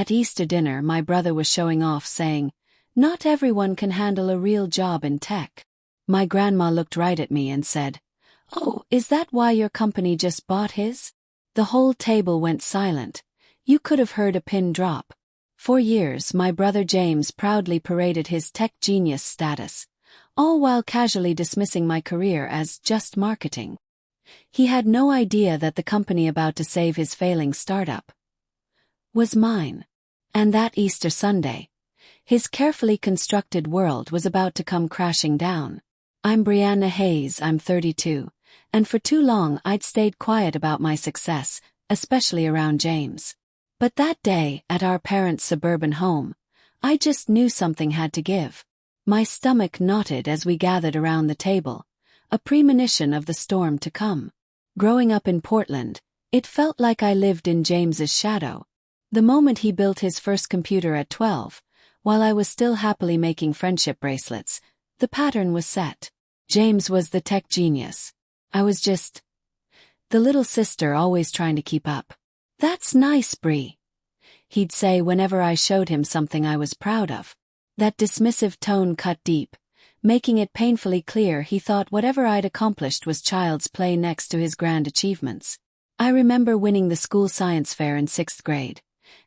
At Easter dinner, my brother was showing off, saying, "Not everyone can handle a real job in tech." My grandma looked right at me and said, "Oh, is that why your company just bought his?" The whole table went silent. You could have heard a pin drop. For years, my brother James proudly paraded his tech genius status, all while casually dismissing my career as just marketing. He had no idea that the company about to save his failing startup was mine. And that Easter Sunday, his carefully constructed world was about to come crashing down. I'm Brianna Hayes, I'm 32, and for too long I'd stayed quiet about my success, especially around James. But that day, at our parents' suburban home, I just knew something had to give. My stomach knotted as we gathered around the table, a premonition of the storm to come. Growing up in Portland, it felt like I lived in James's shadow. The moment he built his first computer at 12, while I was still happily making friendship bracelets, the pattern was set. James was the tech genius. I was just the little sister always trying to keep up. "That's nice, Brie," he'd say whenever I showed him something I was proud of. That dismissive tone cut deep, making it painfully clear he thought whatever I'd accomplished was child's play next to his grand achievements. I remember winning the school science fair in 6th grade.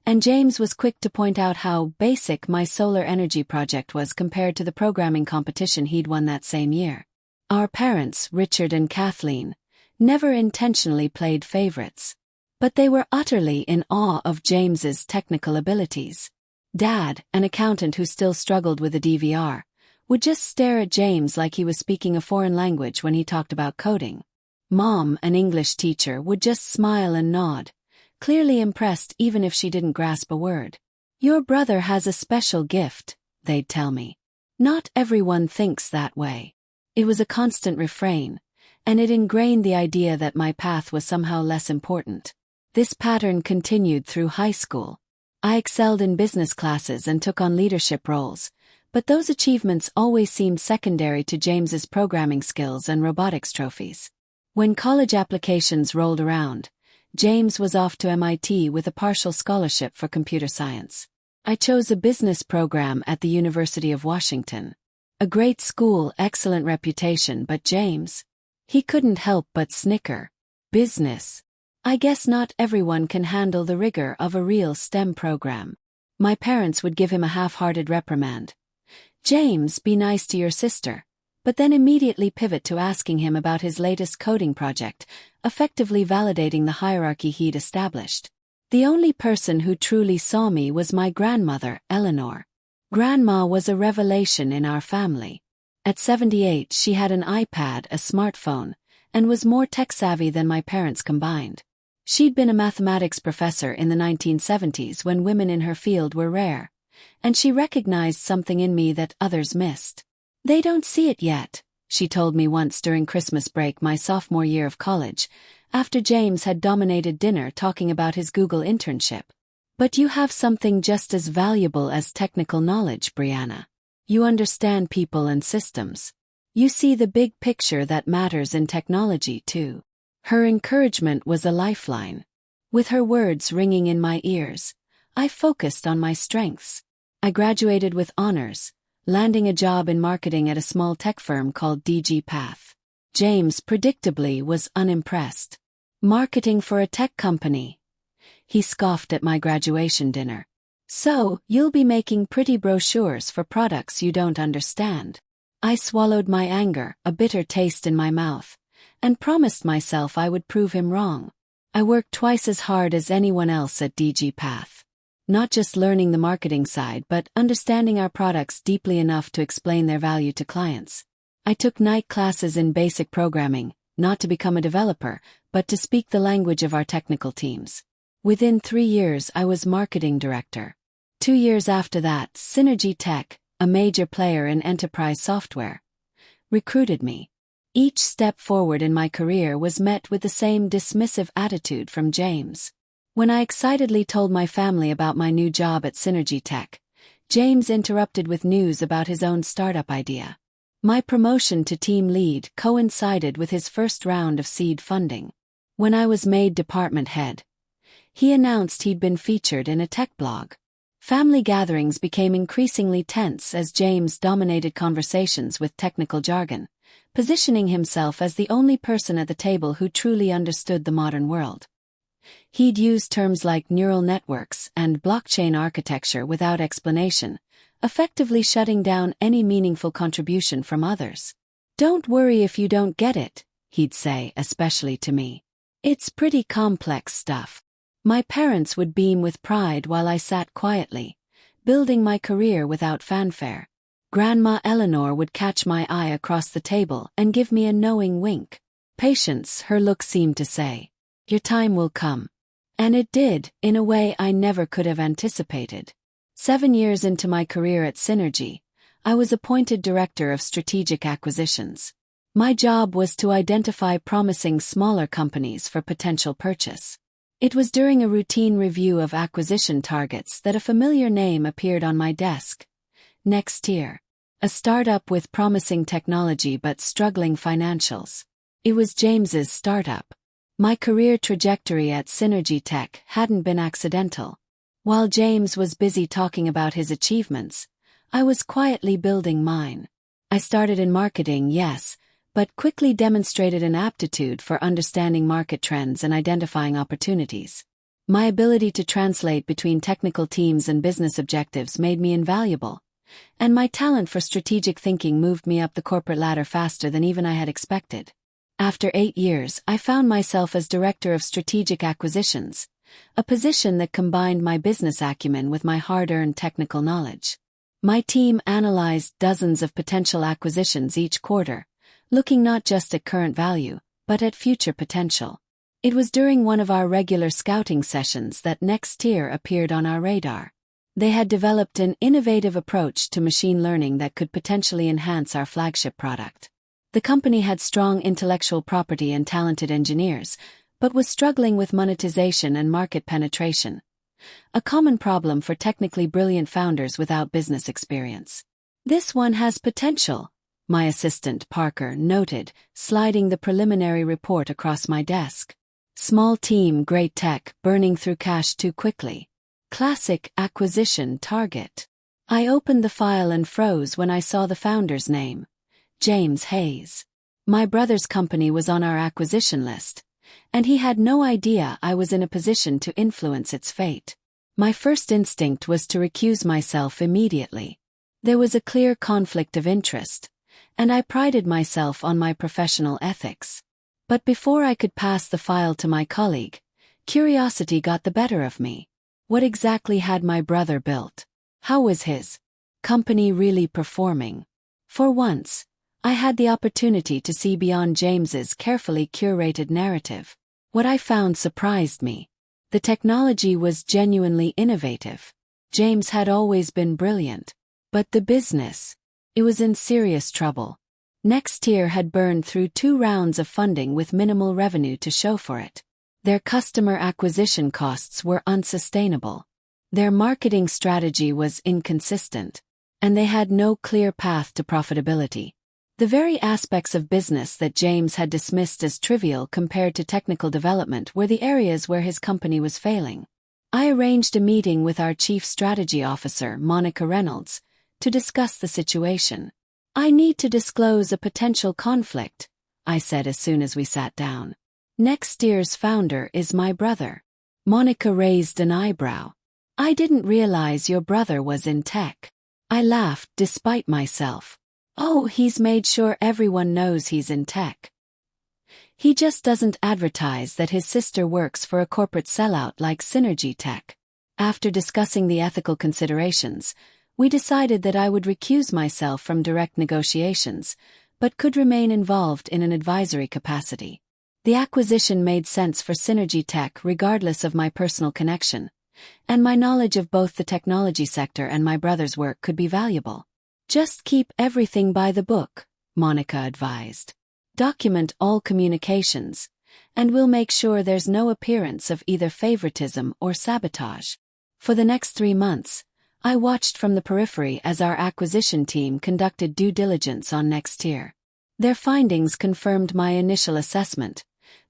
And James was quick to point out how basic my solar energy project was compared to the programming competition he'd won that same year. Our parents, Richard and Kathleen, never intentionally played favorites. But they were utterly in awe of James's technical abilities. Dad, an accountant who still struggled with a DVR, would just stare at James like he was speaking a foreign language when he talked about coding. Mom, an English teacher, would just smile and nod, clearly impressed even if she didn't grasp a word. "Your brother has a special gift," they'd tell me. Not everyone thinks that way. It was a constant refrain, and it ingrained the idea that my path was somehow less important. This pattern continued through high school. I excelled in business classes and took on leadership roles, but those achievements always seemed secondary to James's programming skills and robotics trophies. When college applications rolled around, James was off to MIT with a partial scholarship for computer science. I chose a business program at the University of Washington. A great school, excellent reputation, but James, he couldn't help but snicker. Business. I guess not everyone can handle the rigor of a real STEM program. My parents would give him a half-hearted reprimand. "James, be nice to your sister," but then immediately pivot to asking him about his latest coding project, effectively validating the hierarchy he'd established. The only person who truly saw me was my grandmother, Eleanor. Grandma was a revelation in our family. At 78, she had an iPad, a smartphone, and was more tech-savvy than my parents combined. She'd been a mathematics professor in the 1970s when women in her field were rare, and she recognized something in me that others missed. "They don't see it yet," she told me once during Christmas break my sophomore year of college, after James had dominated dinner talking about his Google internship. "But you have something just as valuable as technical knowledge, Brianna. You understand people and systems. You see the big picture that matters in technology too." Her encouragement was a lifeline. With her words ringing in my ears, I focused on my strengths. I graduated with honors, landing a job in marketing at a small tech firm called DG Path. James, predictably, was unimpressed. "Marketing for a tech company?" he scoffed at my graduation dinner. "So, you'll be making pretty brochures for products you don't understand." I swallowed my anger, a bitter taste in my mouth, and promised myself I would prove him wrong. I worked twice as hard as anyone else at DG Path. Not just learning the marketing side, but understanding our products deeply enough to explain their value to clients. I took night classes in basic programming, not to become a developer, but to speak the language of our technical teams. Within 3 years, I was marketing director. 2 years after that, Synergy Tech, a major player in enterprise software, recruited me. Each step forward in my career was met with the same dismissive attitude from James. When I excitedly told my family about my new job at Synergy Tech, James interrupted with news about his own startup idea. My promotion to team lead coincided with his first round of seed funding. When I was made department head, he announced he'd been featured in a tech blog. Family gatherings became increasingly tense as James dominated conversations with technical jargon, positioning himself as the only person at the table who truly understood the modern world. He'd use terms like neural networks and blockchain architecture without explanation, effectively shutting down any meaningful contribution from others. "Don't worry if you don't get it," he'd say, especially to me. "It's pretty complex stuff." My parents would beam with pride while I sat quietly, building my career without fanfare. Grandma Eleanor would catch my eye across the table and give me a knowing wink. "Patience," her look seemed to say. "Your time will come." And it did, in a way I never could have anticipated. 7 years into my career at Synergy, I was appointed Director of Strategic Acquisitions. My job was to identify promising smaller companies for potential purchase. It was during a routine review of acquisition targets that a familiar name appeared on my desk. Nextier. A startup with promising technology but struggling financials. It was James's startup. My career trajectory at Synergy Tech hadn't been accidental. While James was busy talking about his achievements, I was quietly building mine. I started in marketing, yes, but quickly demonstrated an aptitude for understanding market trends and identifying opportunities. My ability to translate between technical teams and business objectives made me invaluable, and my talent for strategic thinking moved me up the corporate ladder faster than even I had expected. After 8 years, I found myself as Director of Strategic Acquisitions, a position that combined my business acumen with my hard-earned technical knowledge. My team analyzed dozens of potential acquisitions each quarter, looking not just at current value, but at future potential. It was during one of our regular scouting sessions that Nextier appeared on our radar. They had developed an innovative approach to machine learning that could potentially enhance our flagship product. The company had strong intellectual property and talented engineers, but was struggling with monetization and market penetration, a common problem for technically brilliant founders without business experience. "This one has potential," my assistant Parker noted, sliding the preliminary report across my desk. "Small team, great tech, burning through cash too quickly. Classic acquisition target." I opened the file and froze when I saw the founder's name. James Hayes. My brother's company was on our acquisition list, and he had no idea I was in a position to influence its fate. My first instinct was to recuse myself immediately. There was a clear conflict of interest, and I prided myself on my professional ethics. But before I could pass the file to my colleague, curiosity got the better of me. What exactly had my brother built? How was his company really performing? For once, I had the opportunity to see beyond James's carefully curated narrative. What I found surprised me. The technology was genuinely innovative. James had always been brilliant. But the business, it was in serious trouble. Nextier had burned through 2 rounds of funding with minimal revenue to show for it. Their customer acquisition costs were unsustainable. Their marketing strategy was inconsistent, and they had no clear path to profitability. The very aspects of business that James had dismissed as trivial compared to technical development were the areas where his company was failing. I arranged a meeting with our Chief Strategy Officer, Monica Reynolds, to discuss the situation. "I need to disclose a potential conflict," I said as soon as we sat down. "Nextier's founder is my brother." Monica raised an eyebrow. "I didn't realize your brother was in tech." I laughed despite myself. "Oh, he's made sure everyone knows he's in tech. He just doesn't advertise that his sister works for a corporate sellout like Synergy Tech." After discussing the ethical considerations, we decided that I would recuse myself from direct negotiations, but could remain involved in an advisory capacity. The acquisition made sense for Synergy Tech regardless of my personal connection, and my knowledge of both the technology sector and my brother's work could be valuable. "Just keep everything by the book," Monica advised. "Document all communications, and we'll make sure there's no appearance of either favoritism or sabotage." For the next 3 months, I watched from the periphery as our acquisition team conducted due diligence on Nextier. Their findings confirmed my initial assessment: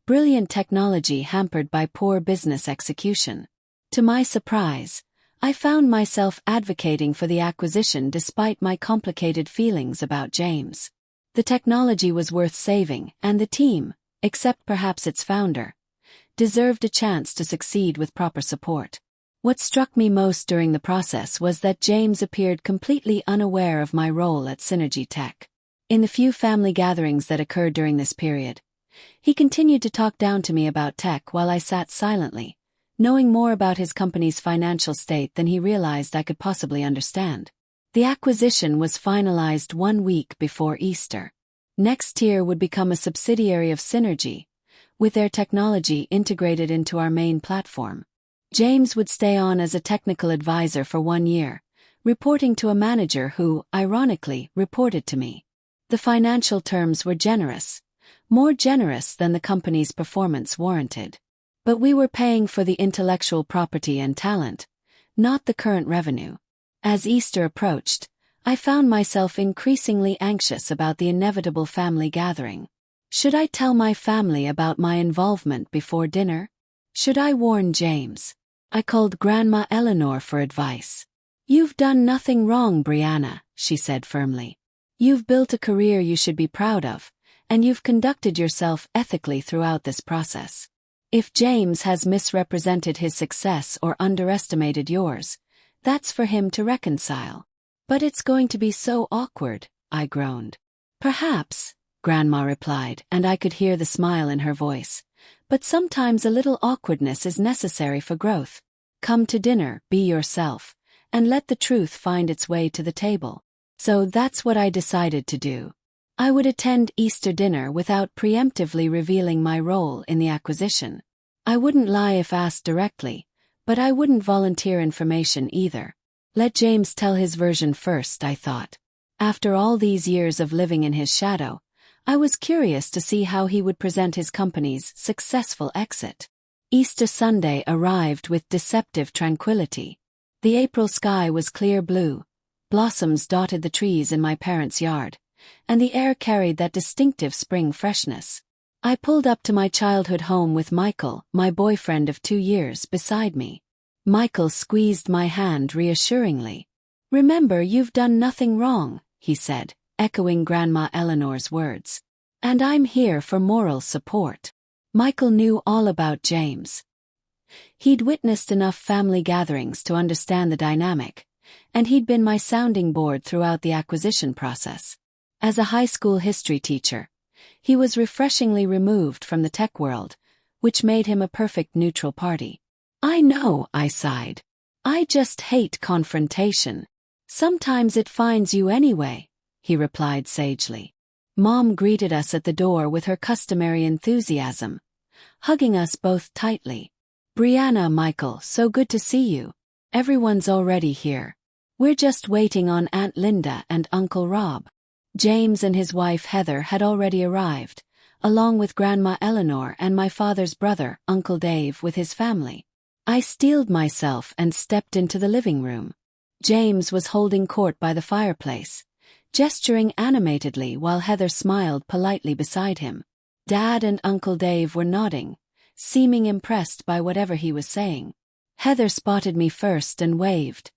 brilliant technology hampered by poor business execution. To my surprise, I found myself advocating for the acquisition despite my complicated feelings about James. The technology was worth saving, and the team, except perhaps its founder, deserved a chance to succeed with proper support. What struck me most during the process was that James appeared completely unaware of my role at Synergy Tech. In the few family gatherings that occurred during this period, he continued to talk down to me about tech while I sat silently, knowing more about his company's financial state than he realized I could possibly understand. The acquisition was finalized 1 week before Easter. Nextier would become a subsidiary of Synergy, with their technology integrated into our main platform. James would stay on as a technical advisor for 1 year, reporting to a manager who, ironically, reported to me. The financial terms were generous, more generous than the company's performance warranted. But we were paying for the intellectual property and talent, not the current revenue. As Easter approached, I found myself increasingly anxious about the inevitable family gathering. Should I tell my family about my involvement before dinner? Should I warn James? I called Grandma Eleanor for advice. "You've done nothing wrong, Brianna," she said firmly. "You've built a career you should be proud of, and you've conducted yourself ethically throughout this process. If James has misrepresented his success or underestimated yours, that's for him to reconcile." "But it's going to be so awkward," I groaned. "Perhaps," Grandma replied, and I could hear the smile in her voice. "But sometimes a little awkwardness is necessary for growth. Come to dinner, be yourself, and let the truth find its way to the table." So that's what I decided to do. I would attend Easter dinner without preemptively revealing my role in the acquisition. I wouldn't lie if asked directly, but I wouldn't volunteer information either. Let James tell his version first, I thought. After all these years of living in his shadow, I was curious to see how he would present his company's successful exit. Easter Sunday arrived with deceptive tranquility. The April sky was clear blue, blossoms dotted the trees in my parents' yard, and the air carried that distinctive spring freshness. I pulled up to my childhood home with Michael, my boyfriend of 2 years, beside me. Michael squeezed my hand reassuringly. "Remember, you've done nothing wrong," he said, echoing Grandma Eleanor's words. "And I'm here for moral support." Michael knew all about James. He'd witnessed enough family gatherings to understand the dynamic, and he'd been my sounding board throughout the acquisition process. As a high school history teacher, he was refreshingly removed from the tech world, which made him a perfect neutral party. "I know," I sighed. "I just hate confrontation." "Sometimes it finds you anyway," he replied sagely. Mom greeted us at the door with her customary enthusiasm, hugging us both tightly. "Brianna, Michael, so good to see you. Everyone's already here. We're just waiting on Aunt Linda and Uncle Rob." James and his wife Heather had already arrived, along with Grandma Eleanor and my father's brother, Uncle Dave, with his family. I steeled myself and stepped into the living room. James was holding court by the fireplace, gesturing animatedly while Heather smiled politely beside him. Dad and Uncle Dave were nodding, seeming impressed by whatever he was saying. Heather spotted me first and waved,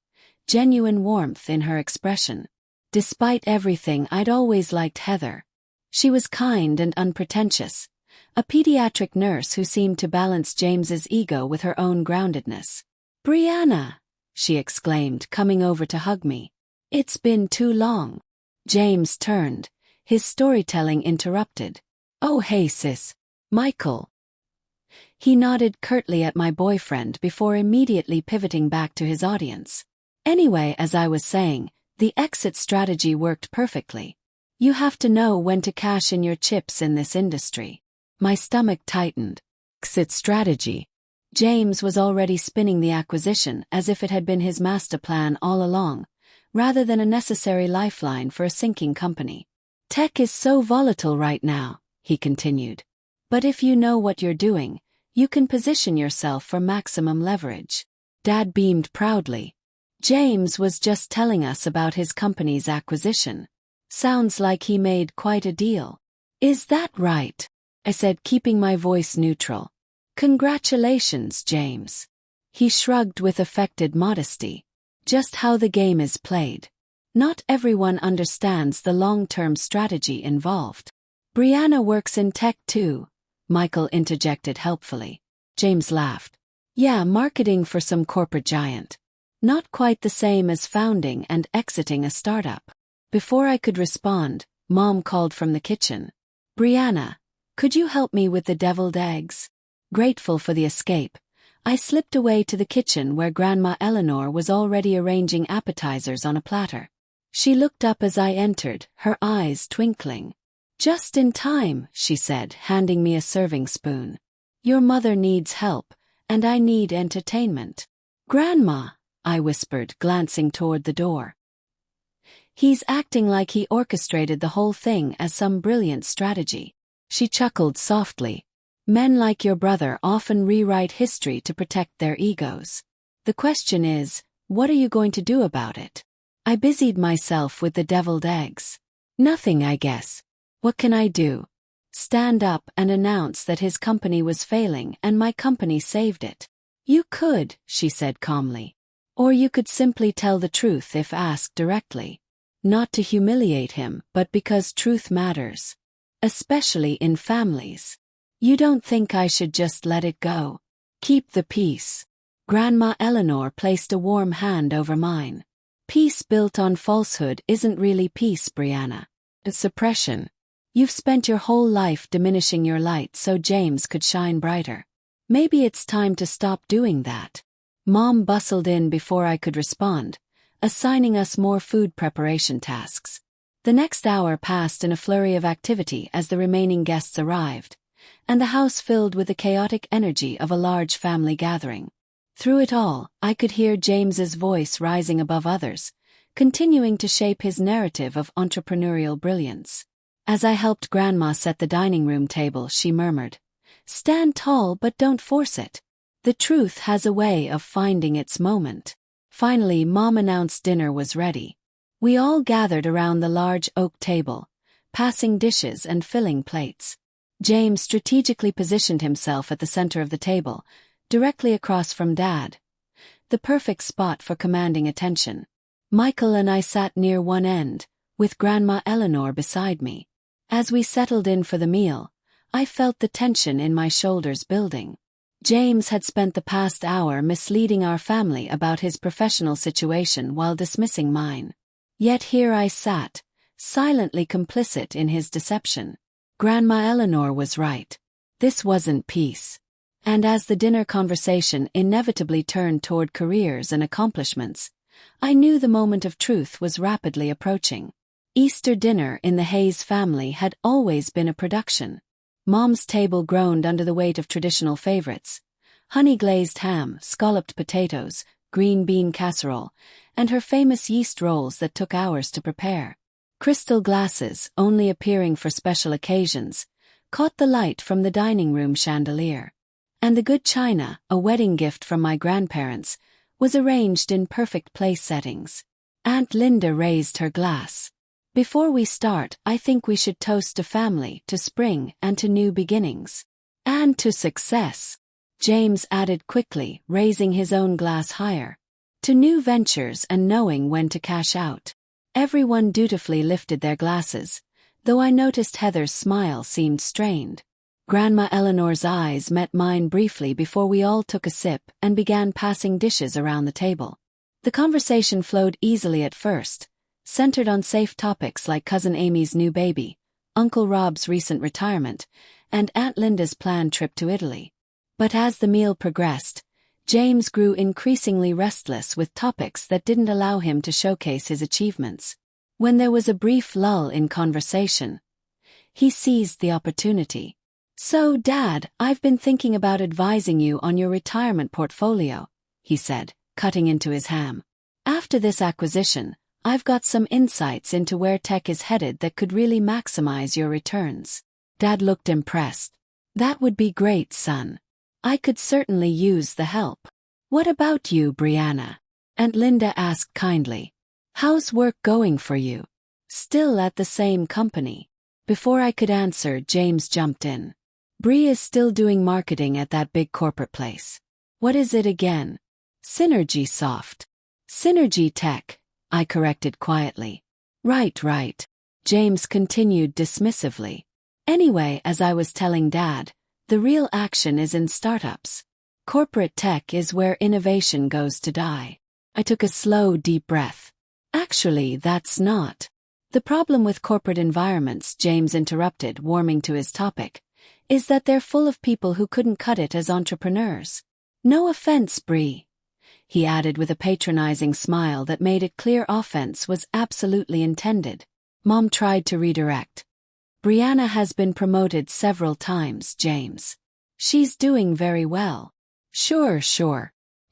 genuine warmth in her expression. Despite everything, I'd always liked Heather. She was kind and unpretentious, a pediatric nurse who seemed to balance James's ego with her own groundedness. "Brianna," she exclaimed, coming over to hug me. "It's been too long." James turned, his storytelling interrupted. "Oh hey sis, Michael." He nodded curtly at my boyfriend before immediately pivoting back to his audience. "Anyway, as I was saying, the exit strategy worked perfectly. You have to know when to cash in your chips in this industry." My stomach tightened. Exit strategy. James was already spinning the acquisition as if it had been his master plan all along, rather than a necessary lifeline for a sinking company. "Tech is so volatile right now," he continued. "But if you know what you're doing, you can position yourself for maximum leverage." Dad beamed proudly. "James was just telling us about his company's acquisition. Sounds like he made quite a deal." "Is that right?" I said, keeping my voice neutral. "Congratulations, James." He shrugged with affected modesty. Just how the game is played. Not everyone understands the long-term strategy involved. Brianna works in tech too, Michael interjected helpfully. James laughed. Yeah, marketing for some corporate giant. Not quite the same as founding and exiting a startup. Before I could respond, Mom called from the kitchen. Brianna, could you help me with the deviled eggs? Grateful for the escape, I slipped away to the kitchen where Grandma Eleanor was already arranging appetizers on a platter. She looked up as I entered, her eyes twinkling. Just in time, she said, handing me a serving spoon. Your mother needs help, and I need entertainment. Grandma, I whispered, glancing toward the door. He's acting like he orchestrated the whole thing as some brilliant strategy. She chuckled softly. Men like your brother often rewrite history to protect their egos. The question is, what are you going to do about it? I busied myself with the deviled eggs. Nothing, I guess. What can I do? Stand up and announce that his company was failing and my company saved it. You could, she said calmly. Or you could simply tell the truth if asked directly. Not to humiliate him, but because truth matters. Especially in families. You don't think I should just let it go? Keep the peace. Grandma Eleanor placed a warm hand over mine. Peace built on falsehood isn't really peace, Brianna. It's suppression. You've spent your whole life diminishing your light so James could shine brighter. Maybe it's time to stop doing that. Mom bustled in before I could respond, assigning us more food preparation tasks. The next hour passed in a flurry of activity as the remaining guests arrived, and the house filled with the chaotic energy of a large family gathering. Through it all, I could hear James's voice rising above others, continuing to shape his narrative of entrepreneurial brilliance. As I helped Grandma set the dining room table, she murmured, "Stand tall but don't force it. The truth has a way of finding its moment." Finally, Mom announced dinner was ready. We all gathered around the large oak table, passing dishes and filling plates. James strategically positioned himself at the center of the table, directly across from Dad. The perfect spot for commanding attention. Michael and I sat near one end, with Grandma Eleanor beside me. As we settled in for the meal, I felt the tension in my shoulders building. James had spent the past hour misleading our family about his professional situation while dismissing mine. Yet here I sat, silently complicit in his deception. Grandma Eleanor was right. This wasn't peace. And as the dinner conversation inevitably turned toward careers and accomplishments, I knew the moment of truth was rapidly approaching. Easter dinner in the Hayes family had always been a production. Mom's table groaned under the weight of traditional favorites: honey-glazed ham, scalloped potatoes, green bean casserole, and her famous yeast rolls that took hours to prepare. Crystal glasses, only appearing for special occasions, caught the light from the dining room chandelier. And the good china, a wedding gift from my grandparents, was arranged in perfect place settings. Aunt Linda raised her glass. "Before we start, I think we should toast to family, to spring, and to new beginnings. And to success," James added quickly, raising his own glass higher. "To new ventures and knowing when to cash out." Everyone dutifully lifted their glasses, though I noticed Heather's smile seemed strained. Grandma Eleanor's eyes met mine briefly before we all took a sip and began passing dishes around the table. The conversation flowed easily at first, centered on safe topics like Cousin Amy's new baby, Uncle Rob's recent retirement, and Aunt Linda's planned trip to Italy. But as the meal progressed, James grew increasingly restless with topics that didn't allow him to showcase his achievements. When there was a brief lull in conversation, he seized the opportunity. "So, Dad, I've been thinking about advising you on your retirement portfolio," he said, cutting into his ham. "After this acquisition, I've got some insights into where tech is headed that could really maximize your returns." Dad looked impressed. "That would be great, son. I could certainly use the help." "What about you, Brianna?" Aunt Linda asked kindly. "How's work going for you? Still at the same company?" Before I could answer, James jumped in. "Bree is still doing marketing at that big corporate place. What is it again? Synergy Soft. Synergy Tech, I corrected quietly. Right. James continued dismissively. Anyway, as I was telling Dad, the real action is in startups. Corporate tech is where innovation goes to die. I took a slow, deep breath. Actually, that's not. The problem with corporate environments, James interrupted, warming to his topic, is that they're full of people who couldn't cut it as entrepreneurs. No offense, Bree, he added with a patronizing smile that made it clear offense was absolutely intended. Mom tried to redirect. Brianna has been promoted several times, James. She's doing very well. Sure.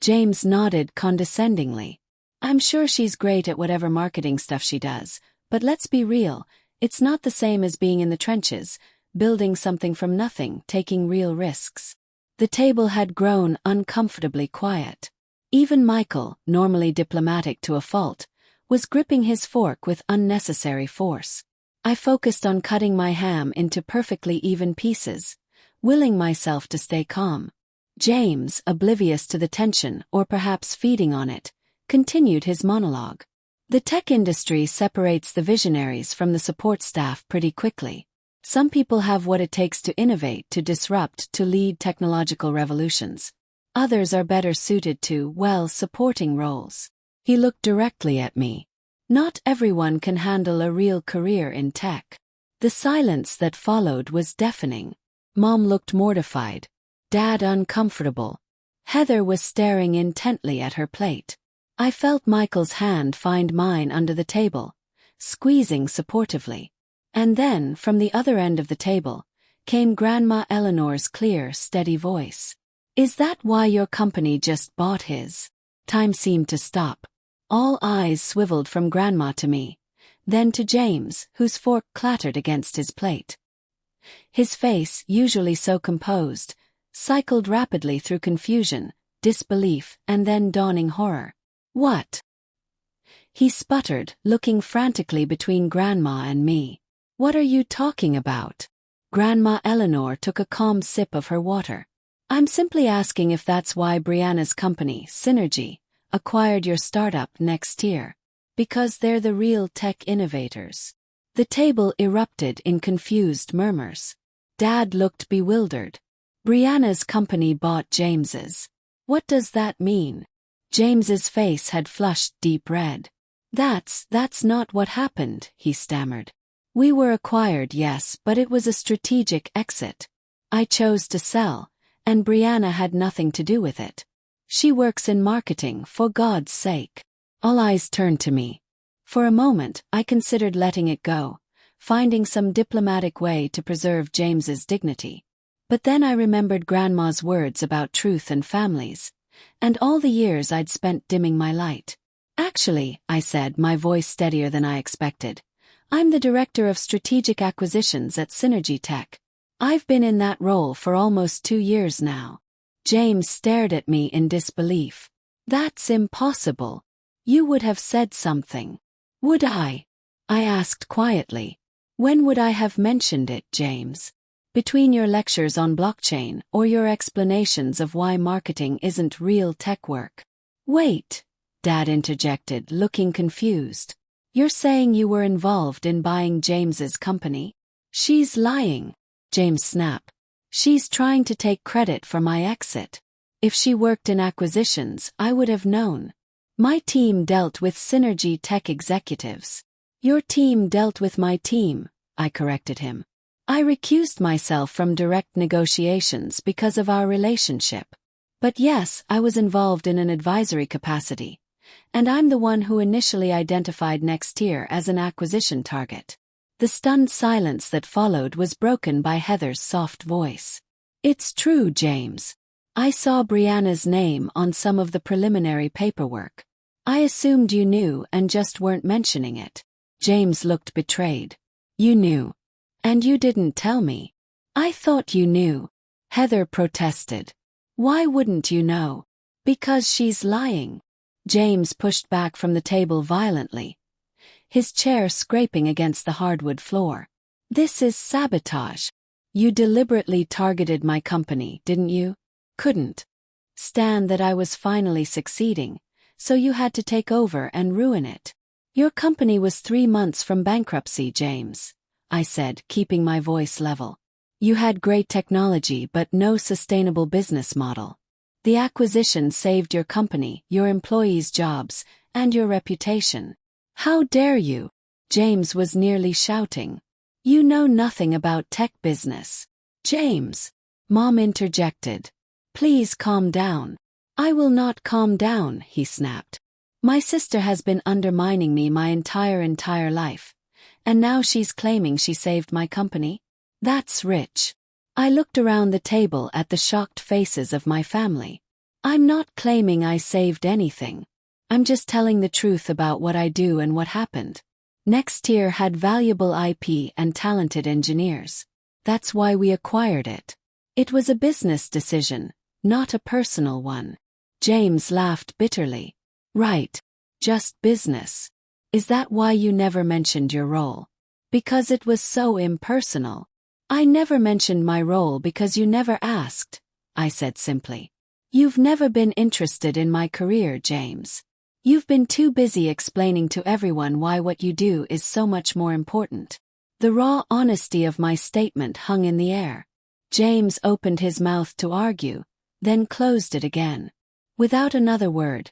James nodded condescendingly. I'm sure she's great at whatever marketing stuff she does, but let's be real, it's not the same as being in the trenches, building something from nothing, taking real risks. The table had grown uncomfortably quiet. Even Michael, normally diplomatic to a fault, was gripping his fork with unnecessary force. I focused on cutting my ham into perfectly even pieces, willing myself to stay calm. James, oblivious to the tension or perhaps feeding on it, continued his monologue. The tech industry separates the visionaries from the support staff pretty quickly. Some people have what it takes to innovate, to disrupt, to lead technological revolutions. Others are better suited to, well, supporting roles. He looked directly at me. Not everyone can handle a real career in tech. The silence that followed was deafening. Mom looked mortified. Dad uncomfortable. Heather was staring intently at her plate. I felt Michael's hand find mine under the table, squeezing supportively. And then, from the other end of the table, came Grandma Eleanor's clear, steady voice. Is that why your company just bought his? Time seemed to stop. All eyes swiveled from Grandma to me, then to James, whose fork clattered against his plate. His face, usually so composed, cycled rapidly through confusion, disbelief, and then dawning horror. What? He sputtered, looking frantically between Grandma and me. What are you talking about? Grandma Eleanor took a calm sip of her water. I'm simply asking if that's why Brianna's company, Synergy, acquired your startup next year. Because they're the real tech innovators. The table erupted in confused murmurs. Dad looked bewildered. Brianna's company bought James's. What does that mean? James's face had flushed deep red. That's not what happened, he stammered. We were acquired, yes, but it was a strategic exit. I chose to sell, and Brianna had nothing to do with it. She works in marketing, for God's sake. All eyes turned to me. For a moment, I considered letting it go, finding some diplomatic way to preserve James's dignity. But then I remembered Grandma's words about truth and families, and all the years I'd spent dimming my light. Actually, I said, my voice steadier than I expected, I'm the Director of Strategic Acquisitions at Synergy Tech. I've been in that role for almost 2 years now. James stared at me in disbelief. That's impossible. You would have said something. Would I? I asked quietly. When would I have mentioned it, James? Between your lectures on blockchain or your explanations of why marketing isn't real tech work? Wait, Dad interjected, looking confused. You're saying you were involved in buying James's company? She's lying, James snapped. She's trying to take credit for my exit. If she worked in acquisitions, I would have known. My team dealt with Synergy Tech executives. Your team dealt with my team, I corrected him. I recused myself from direct negotiations because of our relationship. But yes, I was involved in an advisory capacity. And I'm the one who initially identified Nextier as an acquisition target. The stunned silence that followed was broken by Heather's soft voice. It's true, James. I saw Brianna's name on some of the preliminary paperwork. I assumed you knew and just weren't mentioning it. James looked betrayed. You knew. And you didn't tell me. I thought you knew. Heather protested. Why wouldn't you know? Because she's lying. James pushed back from the table violently, his chair scraping against the hardwood floor. This is sabotage. You deliberately targeted my company, didn't you? Couldn't. stand that I was finally succeeding, so you had to take over and ruin it. Your company was 3 months from bankruptcy, James, I said, keeping my voice level. You had great technology but no sustainable business model. The acquisition saved your company, your employees' jobs, and your reputation. How dare you? James was nearly shouting. You know nothing about tech business. James, Mom interjected. Please calm down. I will not calm down, he snapped. My sister has been undermining me my entire life. And now she's claiming she saved my company? That's rich. I looked around the table at the shocked faces of my family. I'm not claiming I saved anything. I'm just telling the truth about what I do and what happened. Nextier had valuable IP and talented engineers. That's why we acquired it. It was a business decision, not a personal one. James laughed bitterly. Right. Just business. Is that why you never mentioned your role? Because it was so impersonal. I never mentioned my role because you never asked, I said simply. You've never been interested in my career, James. You've been too busy explaining to everyone why what you do is so much more important. The raw honesty of my statement hung in the air. James opened his mouth to argue, then closed it again. Without another word,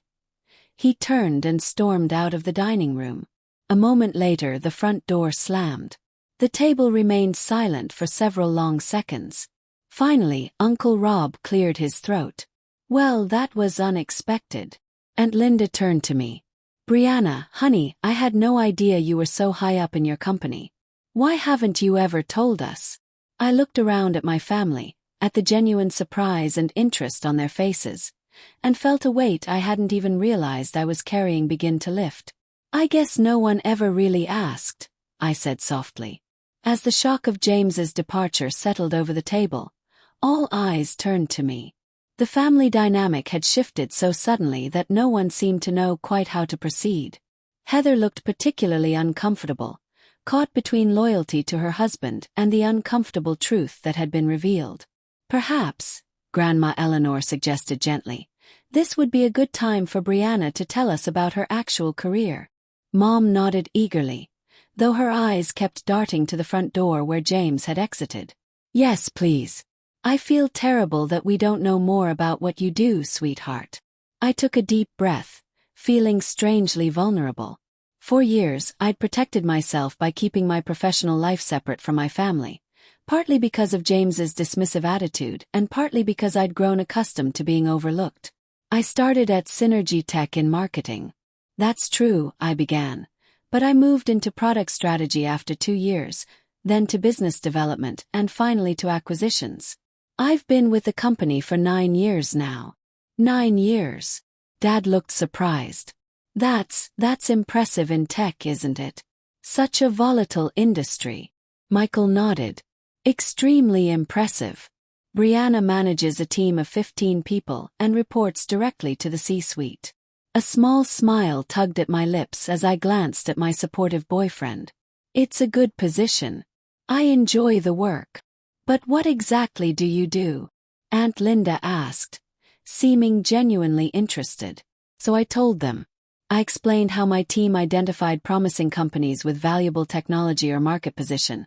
he turned and stormed out of the dining room. A moment later, the front door slammed. The table remained silent for several long seconds. Finally, Uncle Rob cleared his throat. Well, that was unexpected. Aunt Linda turned to me. Brianna, honey, I had no idea you were so high up in your company. Why haven't you ever told us? I looked around at my family, at the genuine surprise and interest on their faces, and felt a weight I hadn't even realized I was carrying begin to lift. I guess no one ever really asked, I said softly. As the shock of James's departure settled over the table, all eyes turned to me. The family dynamic had shifted so suddenly that no one seemed to know quite how to proceed. Heather looked particularly uncomfortable, caught between loyalty to her husband and the uncomfortable truth that had been revealed. Perhaps, Grandma Eleanor suggested gently, this would be a good time for Brianna to tell us about her actual career. Mom nodded eagerly, though her eyes kept darting to the front door where James had exited. Yes, please. I feel terrible that we don't know more about what you do, sweetheart. I took a deep breath, feeling strangely vulnerable. For years, I'd protected myself by keeping my professional life separate from my family, partly because of James's dismissive attitude and partly because I'd grown accustomed to being overlooked. I started at Synergy Tech in marketing. That's true, I began. But I moved into product strategy after 2 years, then to business development and finally to acquisitions. I've been with the company for 9 years now. 9 years. Dad looked surprised. That's impressive in tech, isn't it? Such a volatile industry. Michael nodded. Extremely impressive. Brianna manages a team of 15 people and reports directly to the C-suite. A small smile tugged at my lips as I glanced at my supportive boyfriend. It's a good position. I enjoy the work. But what exactly do you do? Aunt Linda asked, seeming genuinely interested. So I told them. I explained how my team identified promising companies with valuable technology or market position,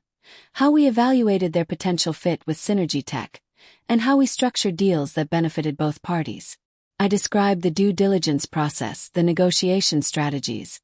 how we evaluated their potential fit with Synergy Tech, and how we structured deals that benefited both parties. I described the due diligence process, the negotiation strategies,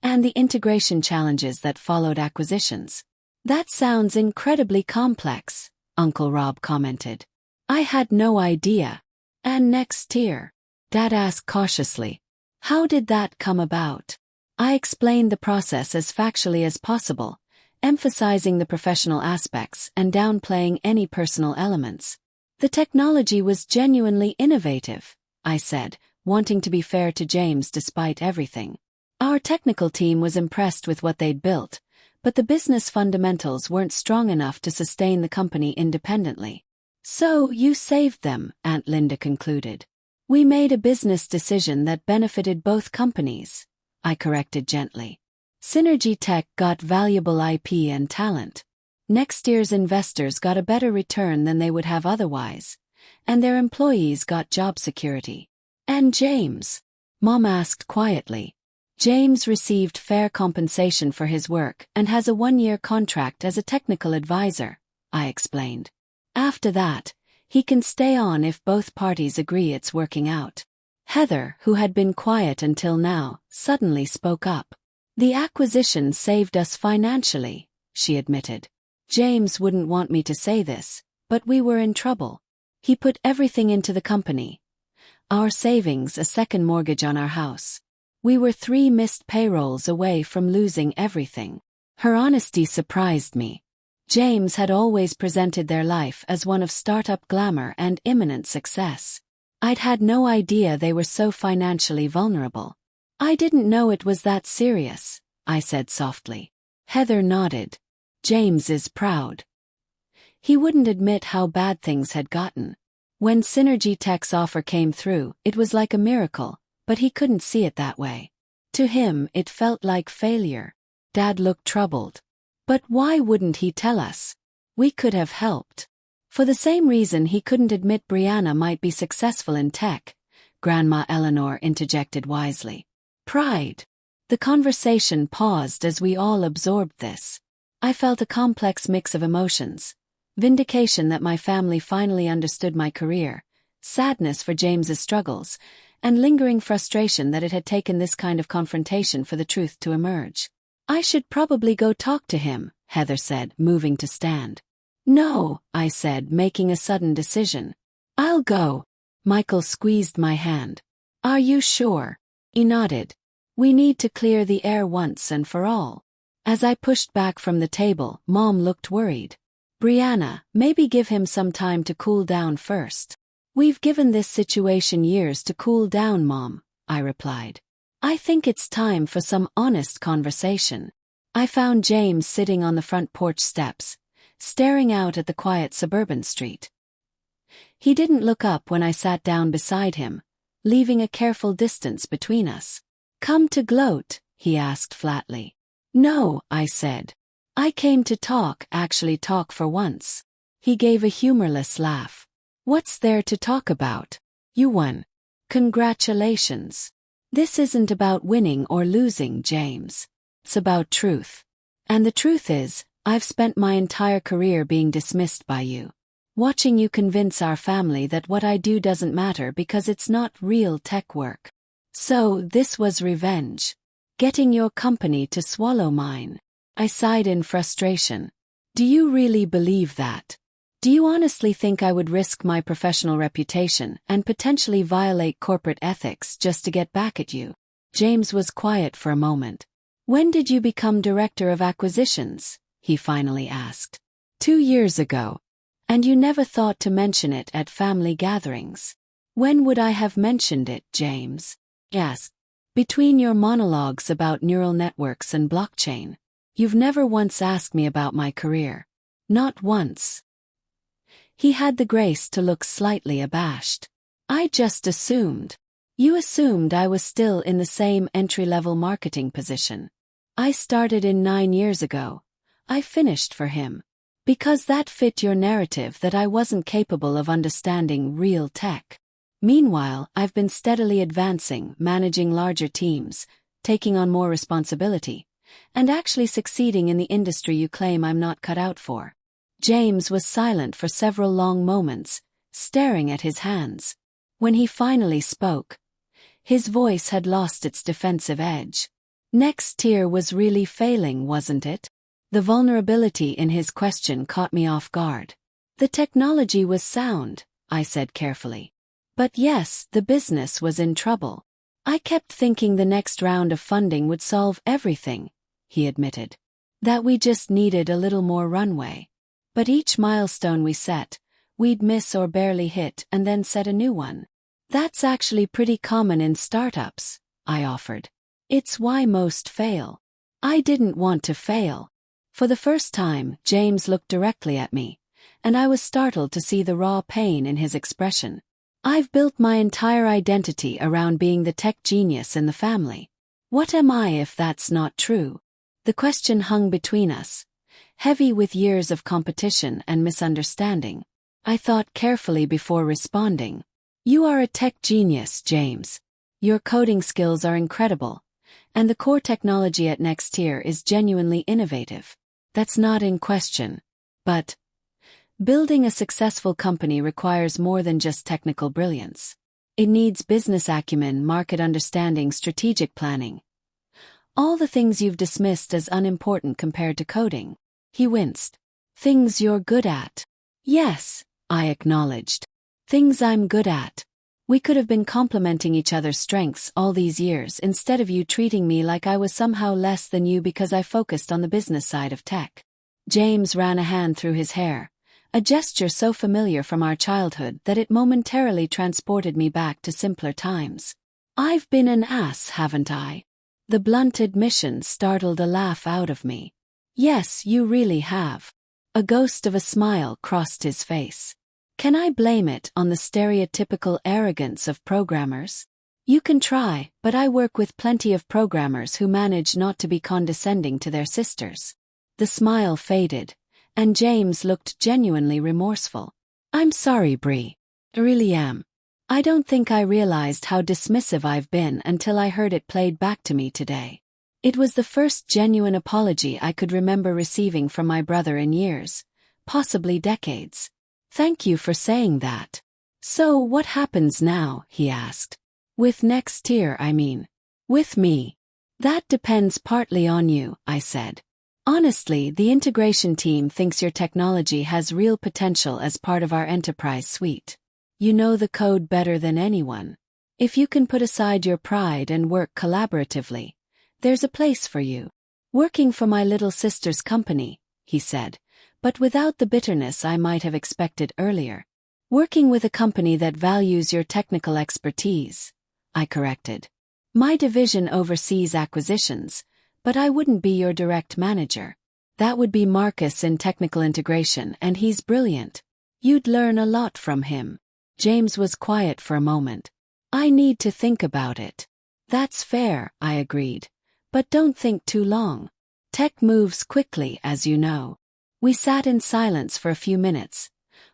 and the integration challenges that followed acquisitions. That sounds incredibly complex, Uncle Rob commented. I had no idea. And Nextier? Dad asked cautiously. How did that come about? I explained the process as factually as possible, emphasizing the professional aspects and downplaying any personal elements. The technology was genuinely innovative, I said, wanting to be fair to James despite everything. Our technical team was impressed with what they'd built, but the business fundamentals weren't strong enough to sustain the company independently. So you saved them, Aunt Linda concluded. We made a business decision that benefited both companies, I corrected gently. Synergy Tech got valuable IP and talent. Next year's investors got a better return than they would have otherwise, and their employees got job security. And James? Mom asked quietly. James received fair compensation for his work and has a 1-year contract as a technical advisor, I explained. After that, he can stay on if both parties agree it's working out. Heather, who had been quiet until now, suddenly spoke up. The acquisition saved us financially, she admitted. James wouldn't want me to say this, but we were in trouble. He put everything into the company. Our savings, a second mortgage on our house. We were 3 missed payrolls away from losing everything. Her honesty surprised me. James had always presented their life as one of startup glamour and imminent success. I'd had no idea they were so financially vulnerable. I didn't know it was that serious, I said softly. Heather nodded. James is proud. He wouldn't admit how bad things had gotten. When Synergy Tech's offer came through, it was like a miracle, but he couldn't see it that way. To him, it felt like failure. Dad looked troubled. But why wouldn't he tell us? We could have helped. For the same reason he couldn't admit Brianna might be successful in tech, Grandma Eleanor interjected wisely. Pride. The conversation paused as we all absorbed this. I felt a complex mix of emotions. Vindication that my family finally understood my career, sadness for James's struggles, and lingering frustration that it had taken this kind of confrontation for the truth to emerge. I should probably go talk to him, Heather said, moving to stand. No, I said, making a sudden decision. I'll go. Michael squeezed my hand. Are you sure? He nodded. We need to clear the air once and for all. As I pushed back from the table, Mom looked worried. Brianna, maybe give him some time to cool down first. We've given this situation years to cool down, Mom, I replied. I think it's time for some honest conversation. I found James sitting on the front porch steps, staring out at the quiet suburban street. He didn't look up when I sat down beside him, leaving a careful distance between us. Come to gloat? He asked flatly. No, I said. I came to talk, actually talk for once. He gave a humorless laugh. What's there to talk about? You won. Congratulations. This isn't about winning or losing, James. It's about truth. And the truth is, I've spent my entire career being dismissed by you. Watching you convince our family that what I do doesn't matter because it's not real tech work. So, this was revenge. Getting your company to swallow mine. I sighed in frustration. Do you really believe that? Do you honestly think I would risk my professional reputation and potentially violate corporate ethics just to get back at you? James was quiet for a moment. When did you become director of acquisitions? He finally asked. 2 years ago. And you never thought to mention it at family gatherings. When would I have mentioned it, James? Yes. Between your monologues about neural networks and blockchain. You've never once asked me about my career. Not once. He had the grace to look slightly abashed. I just assumed. You assumed I was still in the same entry-level marketing position. I started in 9 years ago. I finished for him. Because that fit your narrative that I wasn't capable of understanding real tech. Meanwhile, I've been steadily advancing, managing larger teams, taking on more responsibility, and actually succeeding in the industry you claim I'm not cut out for. James was silent for several long moments, staring at his hands. When he finally spoke, his voice had lost its defensive edge. Next tier was really failing, wasn't it? The vulnerability in his question caught me off guard. The technology was sound, I said carefully. But yes, the business was in trouble. I kept thinking the next round of funding would solve everything, he admitted. That we just needed a little more runway. But each milestone we set, we'd miss or barely hit and then set a new one. That's actually pretty common in startups, I offered. It's why most fail. I didn't want to fail. For the first time, James looked directly at me, and I was startled to see the raw pain in his expression. I've built my entire identity around being the tech genius in the family. What am I if that's not true? The question hung between us, heavy with years of competition and misunderstanding. I thought carefully before responding. You are a tech genius, James. Your coding skills are incredible, and the core technology at Nextier is genuinely innovative. That's not in question. But building a successful company requires more than just technical brilliance. It needs business acumen, market understanding, strategic planning. All the things you've dismissed as unimportant compared to coding. He winced. Things you're good at. Yes, I acknowledged. Things I'm good at. We could have been complementing each other's strengths all these years instead of you treating me like I was somehow less than you because I focused on the business side of tech. James ran a hand through his hair, a gesture so familiar from our childhood that it momentarily transported me back to simpler times. I've been an ass, haven't I? The blunt admission startled a laugh out of me. Yes, you really have. A ghost of a smile crossed his face. Can I blame it on the stereotypical arrogance of programmers? You can try, but I work with plenty of programmers who manage not to be condescending to their sisters. The smile faded, and James looked genuinely remorseful. I'm sorry, Bree. I really am. I don't think I realized how dismissive I've been until I heard it played back to me today. It was the first genuine apology I could remember receiving from my brother in years, possibly decades. Thank you for saying that. So what happens now? He asked. With Nextier, I mean. With me. That depends partly on you, I said. Honestly, the integration team thinks your technology has real potential as part of our enterprise suite. You know the code better than anyone. If you can put aside your pride and work collaboratively, there's a place for you. Working for my little sister's company, he said, but without the bitterness I might have expected earlier. Working with a company that values your technical expertise, I corrected. My division oversees acquisitions, but I wouldn't be your direct manager. That would be Marcus in technical integration, and he's brilliant. You'd learn a lot from him. James was quiet for a moment. I need to think about it. That's fair, I agreed. But don't think too long. Tech moves quickly, as you know. We sat in silence for a few minutes,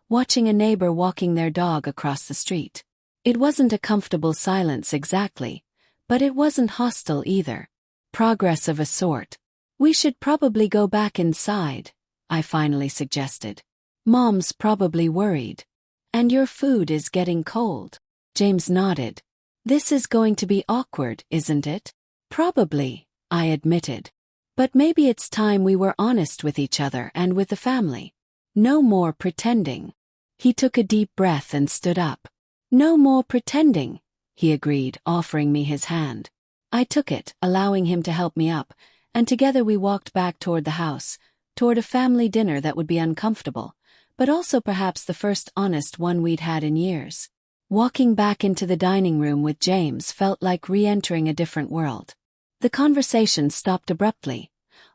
watching a neighbor walking their dog across the street. It wasn't a comfortable silence exactly, but it wasn't hostile either. Progress of a sort. We should probably go back inside, I finally suggested. Mom's probably worried. And your food is getting cold. James nodded. This is going to be awkward, isn't it? Probably, I admitted. But maybe it's time we were honest with each other and with the family. No more pretending. He took a deep breath and stood up. No more pretending, he agreed, offering me his hand. I took it, allowing him to help me up, and together we walked back toward the house, toward a family dinner that would be uncomfortable, but also perhaps the first honest one we'd had in years. Walking back into the dining room with James felt like re-entering a different world. The conversation stopped abruptly,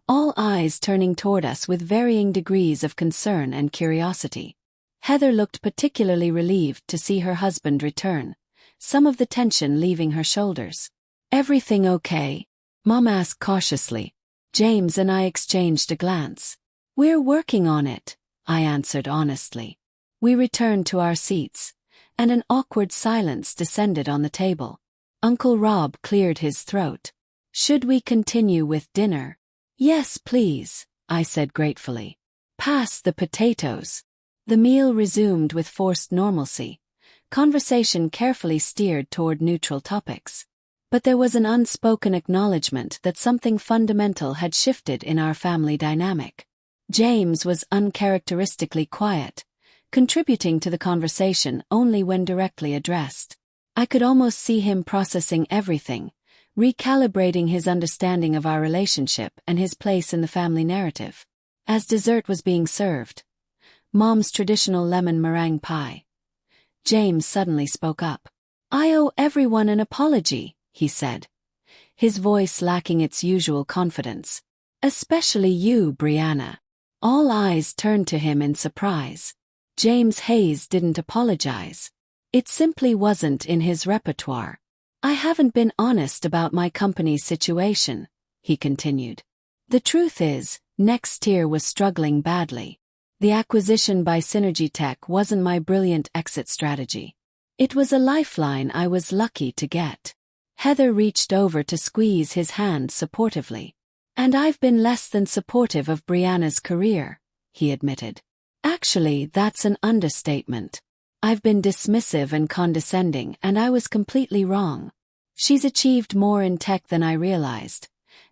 all eyes turning toward us with varying degrees of concern and curiosity. Heather looked particularly relieved to see her husband return, some of the tension leaving her shoulders. Everything okay? Mom asked cautiously. James and I exchanged a glance. We're working on it, I answered honestly. We returned to our seats, and an awkward silence descended on the table. Uncle Rob cleared his throat. Should we continue with dinner? Yes, please, I said gratefully. Pass the potatoes. The meal resumed with forced normalcy, conversation carefully steered toward neutral topics. But there was an unspoken acknowledgement that something fundamental had shifted in our family dynamic. James was uncharacteristically quiet, contributing to the conversation only when directly addressed. I could almost see him processing everything, recalibrating his understanding of our relationship and his place in the family narrative. As dessert was being served, Mom's traditional lemon meringue pie, James suddenly spoke up. I owe everyone an apology, he said, his voice lacking its usual confidence. Especially you, Brianna. All eyes turned to him in surprise. James Hayes didn't apologize. It simply wasn't in his repertoire. I haven't been honest about my company's situation, he continued. The truth is, Nextier was struggling badly. The acquisition by Synergy Tech wasn't my brilliant exit strategy. It was a lifeline I was lucky to get. Heather reached over to squeeze his hand supportively. And I've been less than supportive of Brianna's career, he admitted. Actually, that's an understatement. I've been dismissive and condescending, and I was completely wrong. She's achieved more in tech than I realized,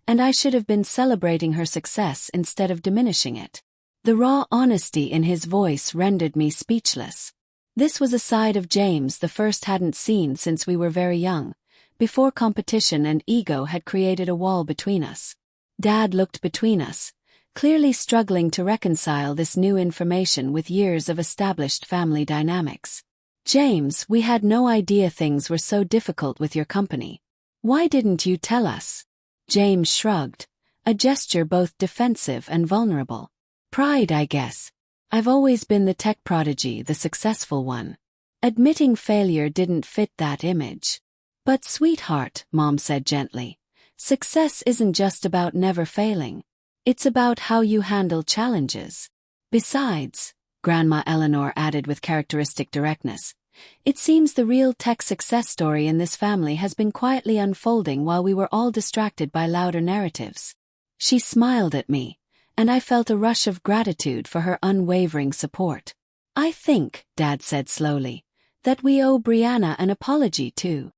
and I should have been celebrating her success instead of diminishing it. The raw honesty in his voice rendered me speechless. This was a side of James the first hadn't seen since we were very young, before competition and ego had created a wall between us. Dad looked between us, clearly struggling to reconcile this new information with years of established family dynamics. James, we had no idea things were so difficult with your company. Why didn't you tell us? James shrugged, a gesture both defensive and vulnerable. Pride, I guess. I've always been the tech prodigy, the successful one. Admitting failure didn't fit that image. But sweetheart, Mom said gently, success isn't just about never failing. It's about how you handle challenges. Besides, Grandma Eleanor added with characteristic directness, it seems the real tech success story in this family has been quietly unfolding while we were all distracted by louder narratives. She smiled at me, and I felt a rush of gratitude for her unwavering support. I think, Dad said slowly, that we owe Brianna an apology too.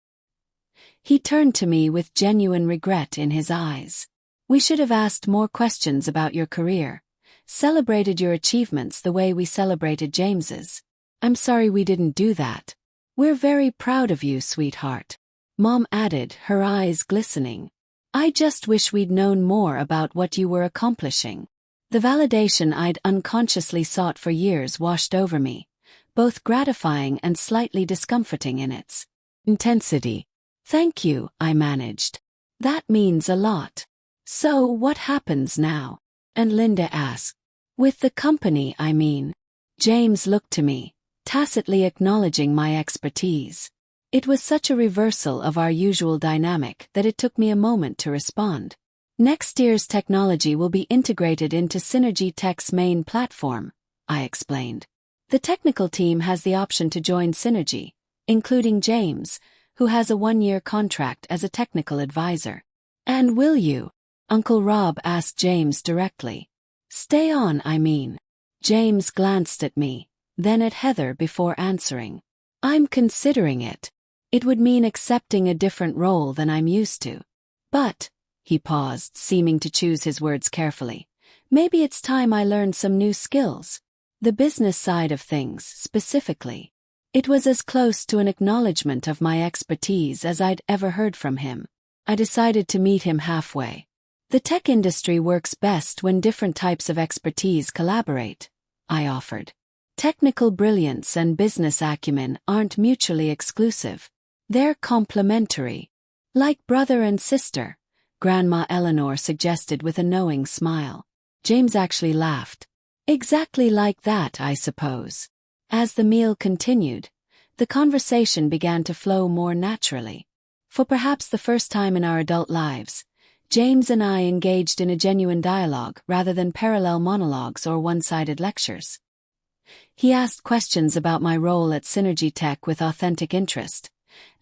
He turned to me with genuine regret in his eyes. We should have asked more questions about your career, celebrated your achievements the way we celebrated James's. I'm sorry we didn't do that. We're very proud of you, sweetheart. Mom added, her eyes glistening. I just wish we'd known more about what you were accomplishing. The validation I'd unconsciously sought for years washed over me, both gratifying and slightly discomforting in its intensity. Thank you, I managed. That means a lot. So what happens now? And Linda asked. With the company, I mean. James looked to me, tacitly acknowledging my expertise. It was such a reversal of our usual dynamic that it took me a moment to respond. Next year's technology will be integrated into Synergy Tech's main platform, I explained. The technical team has the option to join Synergy, including James, who has a 1-year contract as a technical advisor. And will you? Uncle Rob asked James directly. Stay on, I mean. James glanced at me, then at Heather before answering. I'm considering it. It would mean accepting a different role than I'm used to. But, he paused, seeming to choose his words carefully, maybe it's time I learned some new skills. The business side of things, specifically. It was as close to an acknowledgement of my expertise as I'd ever heard from him. I decided to meet him halfway. The tech industry works best when different types of expertise collaborate, I offered. Technical brilliance and business acumen aren't mutually exclusive. They're complementary. Like brother and sister, Grandma Eleanor suggested with a knowing smile. James actually laughed. Exactly like that, I suppose. As the meal continued, the conversation began to flow more naturally. For perhaps the first time in our adult lives, James and I engaged in a genuine dialogue rather than parallel monologues or one-sided lectures. He asked questions about my role at Synergy Tech with authentic interest,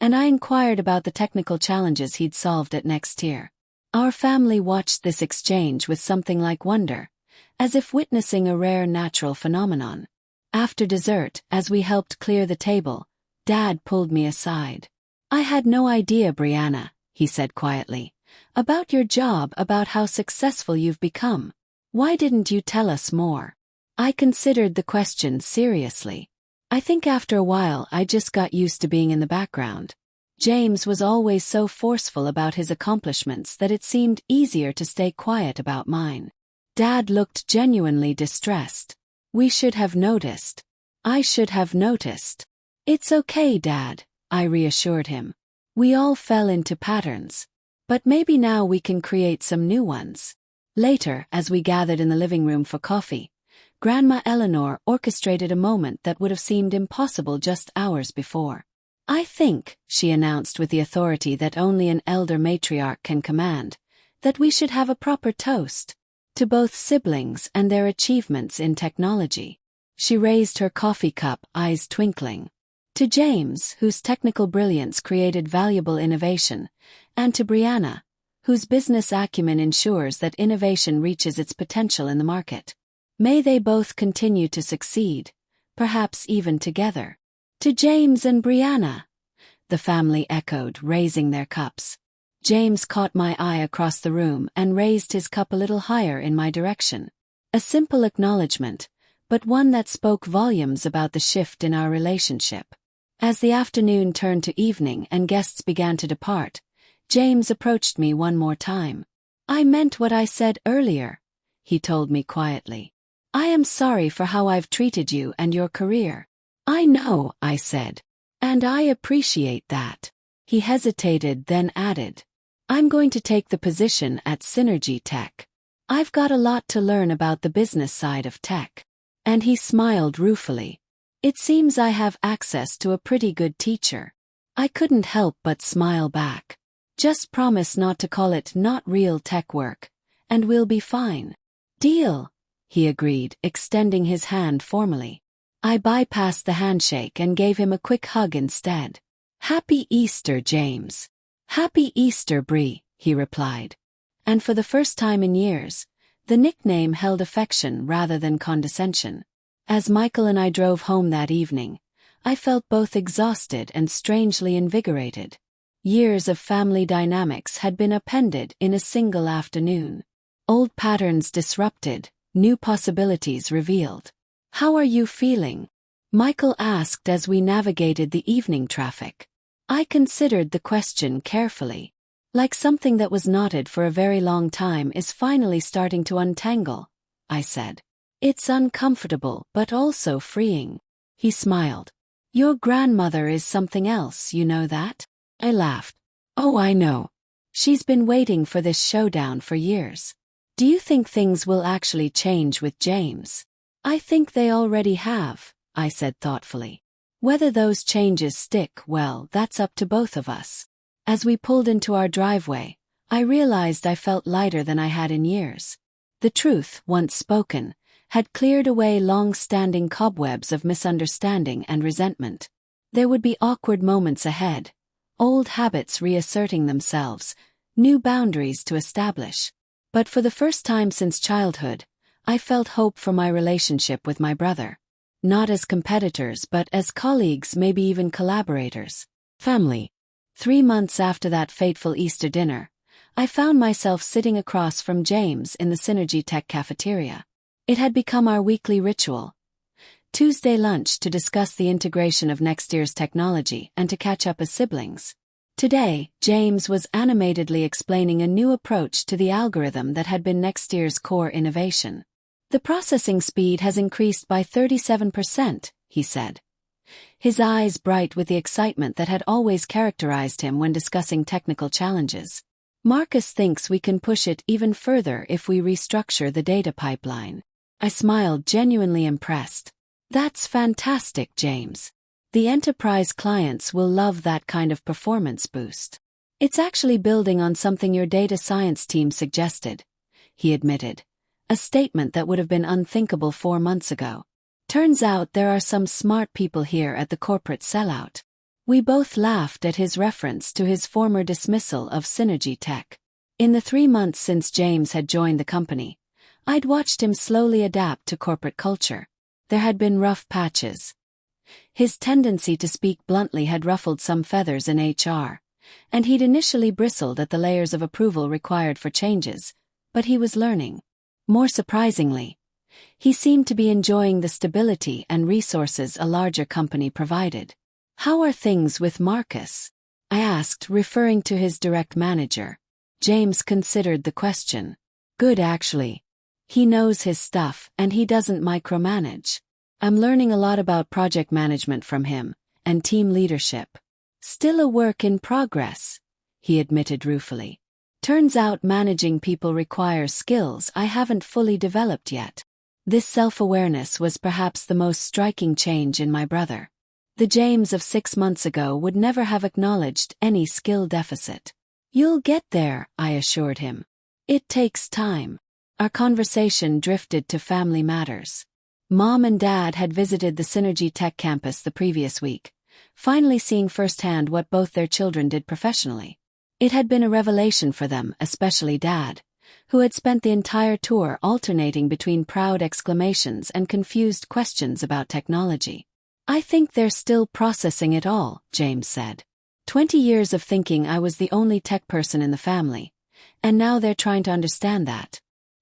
and I inquired about the technical challenges he'd solved at Next Tier. Our family watched this exchange with something like wonder, as if witnessing a rare natural phenomenon. After dessert, as we helped clear the table, Dad pulled me aside. I had no idea, Brianna, he said quietly, about your job, about how successful you've become. Why didn't you tell us more? I considered the question seriously. I think after a while I just got used to being in the background. James was always so forceful about his accomplishments that it seemed easier to stay quiet about mine. Dad looked genuinely distressed. We should have noticed. I should have noticed. It's okay, Dad, I reassured him. We all fell into patterns. But maybe now we can create some new ones. Later, as we gathered in the living room for coffee, Grandma Eleanor orchestrated a moment that would have seemed impossible just hours before. I think, she announced with the authority that only an elder matriarch can command, that we should have a proper toast. To both siblings and their achievements in technology. She raised her coffee cup, eyes twinkling. To James, whose technical brilliance created valuable innovation, and to Brianna, whose business acumen ensures that innovation reaches its potential in the market. May they both continue to succeed, perhaps even together. To James and Brianna, the family echoed, raising their cups. James caught my eye across the room and raised his cup a little higher in my direction. A simple acknowledgement, but one that spoke volumes about the shift in our relationship. As the afternoon turned to evening and guests began to depart, James approached me one more time. "I meant what I said earlier," he told me quietly. "I am sorry for how I've treated you and your career." "I know," I said. "And I appreciate that." He hesitated, then added, "I'm going to take the position at Synergy Tech. I've got a lot to learn about the business side of tech." And he smiled ruefully. "It seems I have access to a pretty good teacher." I couldn't help but smile back. "Just promise not to call it not real tech work, and we'll be fine." "Deal," he agreed, extending his hand formally. I bypassed the handshake and gave him a quick hug instead. "Happy Easter, James." "Happy Easter, Brie," he replied. And for the first time in years, the nickname held affection rather than condescension. As Michael and I drove home that evening, I felt both exhausted and strangely invigorated. Years of family dynamics had been upended in a single afternoon. Old patterns disrupted, new possibilities revealed. "How are you feeling?" Michael asked as we navigated the evening traffic. I considered the question carefully. "Like something that was knotted for a very long time is finally starting to untangle," I said. "It's uncomfortable but also freeing." He smiled. "Your grandmother is something else, you know that?" I laughed. "Oh, I know. She's been waiting for this showdown for years." "Do you think things will actually change with James?" "I think they already have," I said thoughtfully. "Whether those changes stick, well, that's up to both of us." As we pulled into our driveway, I realized I felt lighter than I had in years. The truth, once spoken, had cleared away long-standing cobwebs of misunderstanding and resentment. There would be awkward moments ahead, old habits reasserting themselves, new boundaries to establish. But for the first time since childhood, I felt hope for my relationship with my brother. Not as competitors but as colleagues, maybe even collaborators. Family. 3 months after that fateful Easter dinner, I found myself sitting across from James in the Synergy Tech cafeteria. It had become our weekly ritual. Tuesday lunch to discuss the integration of next year's technology and to catch up as siblings. Today, James was animatedly explaining a new approach to the algorithm that had been next year's core innovation. "The processing speed has increased by 37%, he said. His eyes bright with the excitement that had always characterized him when discussing technical challenges. "Marcus thinks we can push it even further if we restructure the data pipeline." I smiled, genuinely impressed. "That's fantastic, James. The enterprise clients will love that kind of performance boost." "It's actually building on something your data science team suggested," he admitted, a statement that would have been unthinkable 4 months ago. "Turns out there are some smart people here at the corporate sellout." We both laughed at his reference to his former dismissal of Synergy Tech. In the 3 months since James had joined the company, I'd watched him slowly adapt to corporate culture. There had been rough patches. His tendency to speak bluntly had ruffled some feathers in HR, and he'd initially bristled at the layers of approval required for changes, but he was learning. More surprisingly, he seemed to be enjoying the stability and resources a larger company provided. "How are things with Marcus?" I asked, referring to his direct manager. James considered the question. "Good, actually. He knows his stuff and he doesn't micromanage. I'm learning a lot about project management from him, and team leadership. Still a work in progress," he admitted ruefully. "Turns out managing people requires skills I haven't fully developed yet." This self-awareness was perhaps the most striking change in my brother. The James of 6 months ago would never have acknowledged any skill deficit. "You'll get there," I assured him. "It takes time." Our conversation drifted to family matters. Mom and Dad had visited the Synergy Tech campus the previous week, finally seeing firsthand what both their children did professionally. It had been a revelation for them, especially Dad, who had spent the entire tour alternating between proud exclamations and confused questions about technology. "I think they're still processing it all," James said. 20 years of thinking I was the only tech person in the family, and now they're trying to understand that.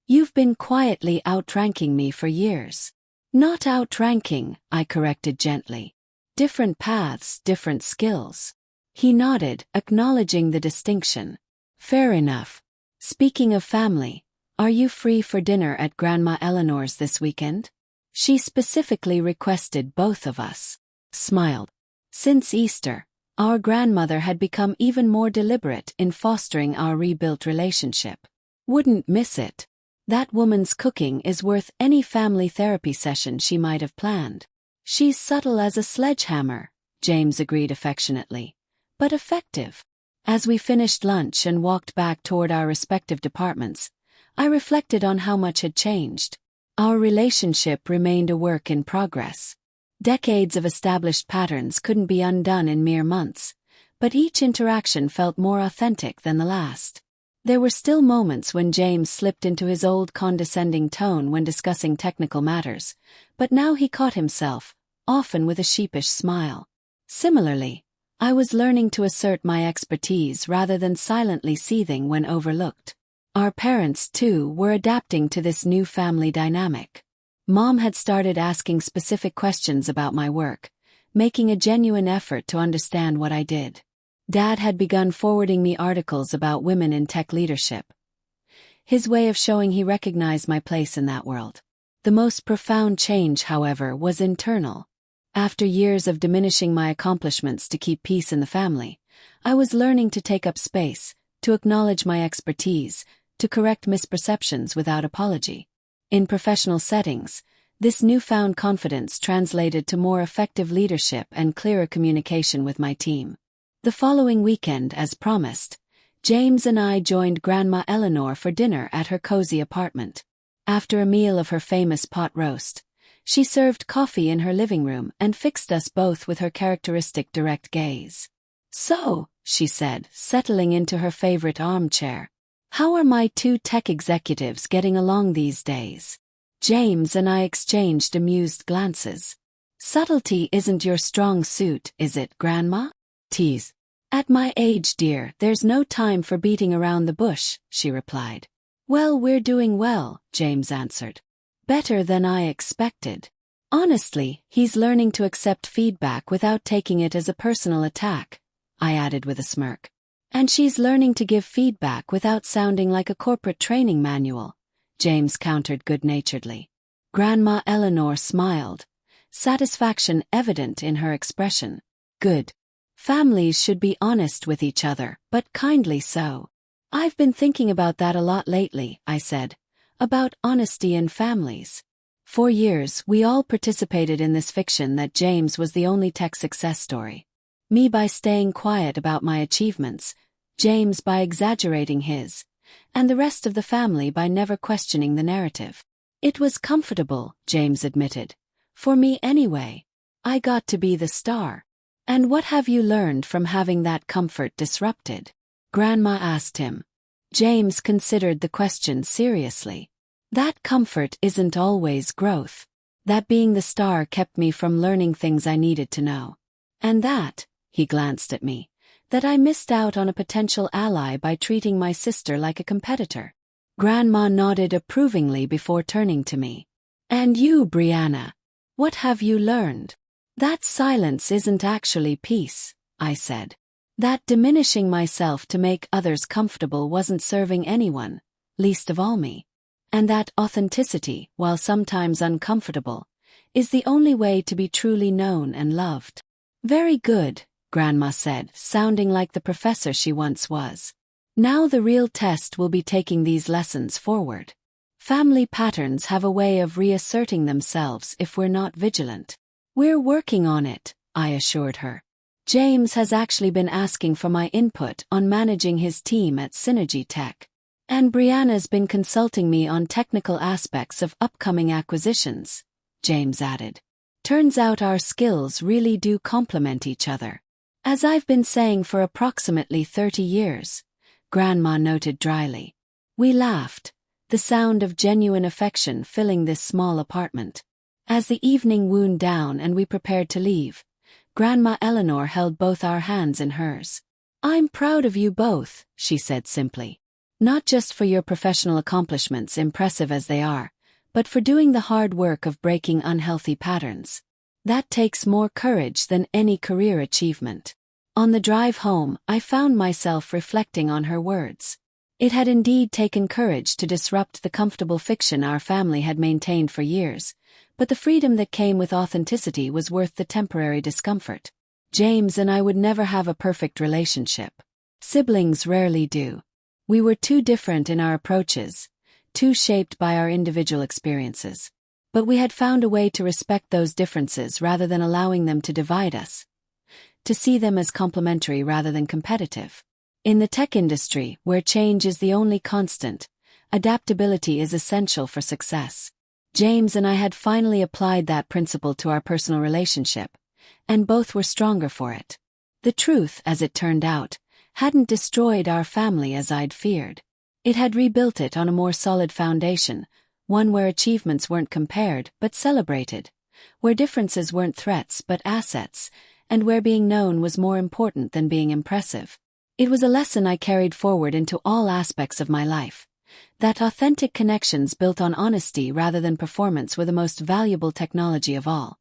"You've been quietly outranking me for years." "Not outranking," I corrected gently. "Different paths, different skills." He nodded, acknowledging the distinction. "Fair enough. Speaking of family, are you free for dinner at Grandma Eleanor's this weekend?" She specifically requested both of us. Smiled. Since Easter, our grandmother had become even more deliberate in fostering our rebuilt relationship. "Wouldn't miss it. That woman's cooking is worth any family therapy session she might have planned." "She's subtle as a sledgehammer," James agreed affectionately, "but effective." As we finished lunch and walked back toward our respective departments, I reflected on how much had changed. Our relationship remained a work in progress. Decades of established patterns couldn't be undone in mere months, but each interaction felt more authentic than the last. There were still moments when James slipped into his old condescending tone when discussing technical matters, but now he caught himself, often with a sheepish smile. Similarly, I was learning to assert my expertise rather than silently seething when overlooked. Our parents, too, were adapting to this new family dynamic. Mom had started asking specific questions about my work, making a genuine effort to understand what I did. Dad had begun forwarding me articles about women in tech leadership. His way of showing he recognized my place in that world. The most profound change, however, was internal. After years of diminishing my accomplishments to keep peace in the family, I was learning to take up space, to acknowledge my expertise, to correct misperceptions without apology. In professional settings, this newfound confidence translated to more effective leadership and clearer communication with my team. The following weekend, as promised, James and I joined Grandma Eleanor for dinner at her cozy apartment. After a meal of her famous pot roast, she served coffee in her living room and fixed us both with her characteristic direct gaze. "So," she said, settling into her favorite armchair, "how are my two tech executives getting along these days?" James and I exchanged amused glances. "Subtlety isn't your strong suit, is it, Grandma?" "Tease. At my age, dear, there's no time for beating around the bush," she replied. "Well, we're doing well," James answered. "Better than I expected." "Honestly, he's learning to accept feedback without taking it as a personal attack," I added with a smirk. "And she's learning to give feedback without sounding like a corporate training manual," James countered good-naturedly. Grandma Eleanor smiled, satisfaction evident in her expression. "Good. Families should be honest with each other, but kindly so." "I've been thinking about that a lot lately," I said, "about honesty in families." For years, we all participated in this fiction that James was the only tech success story. Me by staying quiet about my achievements, James by exaggerating his, and the rest of the family by never questioning the narrative. "It was comfortable," James admitted. "For me anyway. I got to be the star." "And what have you learned from having that comfort disrupted?" Grandma asked him. James considered the question seriously. "That comfort isn't always growth. That being the star kept me from learning things I needed to know. And that," he glanced at me, "that I missed out on a potential ally by treating my sister like a competitor." Grandma nodded approvingly before turning to me. "And you, Brianna? What have you learned?" "That silence isn't actually peace," I said. "That diminishing myself to make others comfortable wasn't serving anyone, least of all me. And that authenticity, while sometimes uncomfortable, is the only way to be truly known and loved." "Very good," Grandma said, sounding like the professor she once was. "Now the real test will be taking these lessons forward. Family patterns have a way of reasserting themselves if we're not vigilant." "We're working on it," I assured her. "James has actually been asking for my input on managing his team at Synergy Tech." And Brianna's been consulting me on technical aspects of upcoming acquisitions, James added. Turns out our skills really do complement each other. As I've been saying for approximately 30 years, Grandma noted dryly. We laughed, the sound of genuine affection filling this small apartment. As the evening wound down and we prepared to leave, Grandma Eleanor held both our hands in hers. I'm proud of you both, she said simply. Not just for your professional accomplishments, impressive as they are, but for doing the hard work of breaking unhealthy patterns. That takes more courage than any career achievement. On the drive home, I found myself reflecting on her words. It had indeed taken courage to disrupt the comfortable fiction our family had maintained for years, but the freedom that came with authenticity was worth the temporary discomfort. James and I would never have a perfect relationship. Siblings rarely do. We were too different in our approaches, too shaped by our individual experiences. But we had found a way to respect those differences rather than allowing them to divide us. To see them as complementary rather than competitive. In the tech industry, where change is the only constant, adaptability is essential for success. James and I had finally applied that principle to our personal relationship, and both were stronger for it. The truth, as it turned out, hadn't destroyed our family as I'd feared. It had rebuilt it on a more solid foundation, one where achievements weren't compared but celebrated, where differences weren't threats but assets, and where being known was more important than being impressive. It was a lesson I carried forward into all aspects of my life. That authentic connections built on honesty rather than performance were the most valuable technology of all.